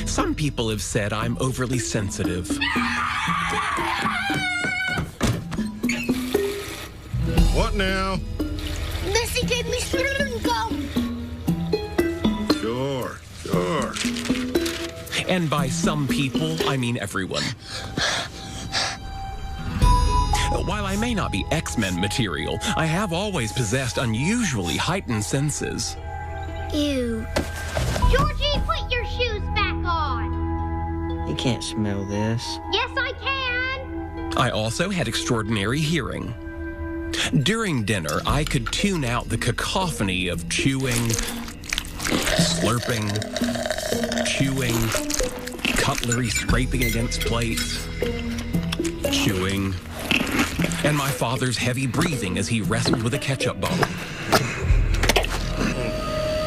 Some people have said I'm overly sensitive. What now? Missy gave me chewing gum. Sure. And by some people, I mean everyone. While I may not be X-Men material, I have always possessed unusually heightened senses. Ew. Georgie, put your shoes back on. You can't smell this. Yes, I can. I also had extraordinary hearing. During dinner, I could tune out the cacophony of chewing, slurping, chewing, cutlery scraping against plates, chewing, and my father's heavy breathing as he wrestled with a ketchup bottle.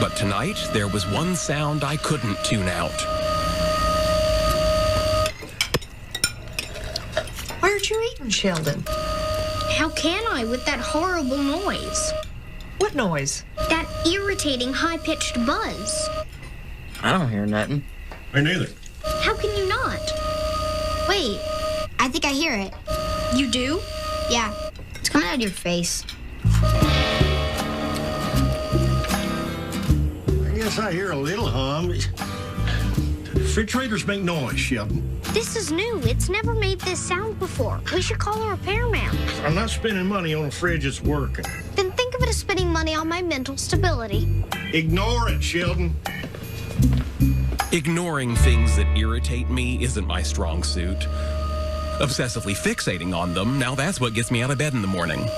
But tonight, there was one sound I couldn't tune out. Why aren't you eating, Sheldon? How can I with that horrible noise? What noise? That irritating high-pitched buzz. I don't hear nothing. Me neither. How can you not? Wait, I think I hear it. You do? Yeah, it's coming out of your face. I guess I hear a little hum. Refrigerators make noise, Sheldon. This is new. It's never made this sound before. We should call a repairman. I'm not spending money on a fridge that's working. Then think of it as spending money on my mental stability. Ignore it, Sheldon. Ignoring things that irritate me isn't my strong suit. Obsessively fixating on them, now that's what gets me out of bed in the morning.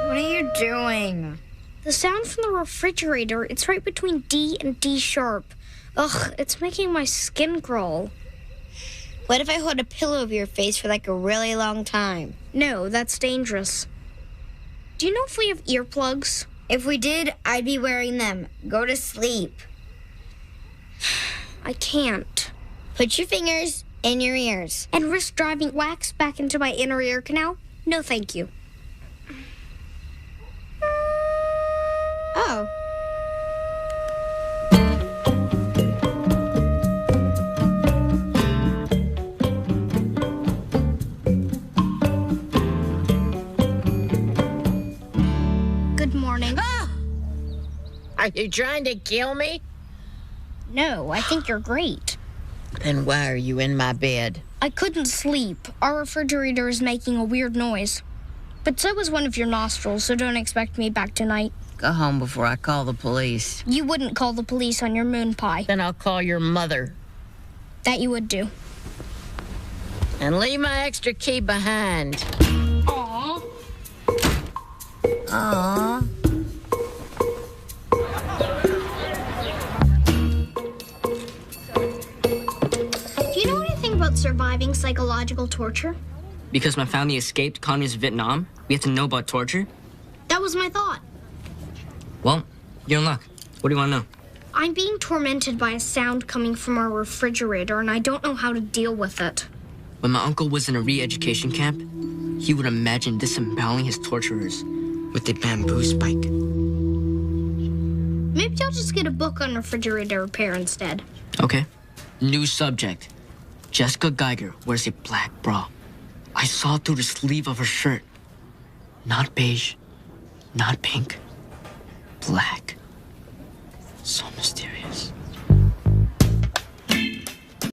What are you doing? The sound from the refrigerator, it's right between D and D sharp. Ugh, it's making my skin crawl. What if I hold a pillow over your face for like a really long time? No, that's dangerous. Do you know if we have earplugs? If we did, I'd be wearing them. Go to sleep. I can't. Put your fingers in your ears. And risk driving wax back into my inner ear canal? No, thank you. Oh. Good morning. Ah! Are you trying to kill me? No, I think you're great. Then why are you in my bed? I couldn't sleep. Our refrigerator is making a weird noise. But so is one of your nostrils, so don't expect me back tonight. Go home before I call the police. You wouldn't call the police on your moon pie. Then I'll call your mother. That you would do. And leave my extra key behind. Aww. Aww. Do you know anything about surviving psychological torture? Because my family escaped communist Vietnam, we have to know about torture? That was my thought. Well, you're in luck. What do you want to know? I'm being tormented by a sound coming from our refrigerator, and I don't know how to deal with it. When my uncle was in a re-education camp, he would imagine disemboweling his torturers with a bamboo spike. Maybe I'll just get a book on refrigerator repair instead. Okay. New subject. Jessica Geiger wears a black bra. I saw through the sleeve of her shirt. Not beige, not pink, black. So mysterious.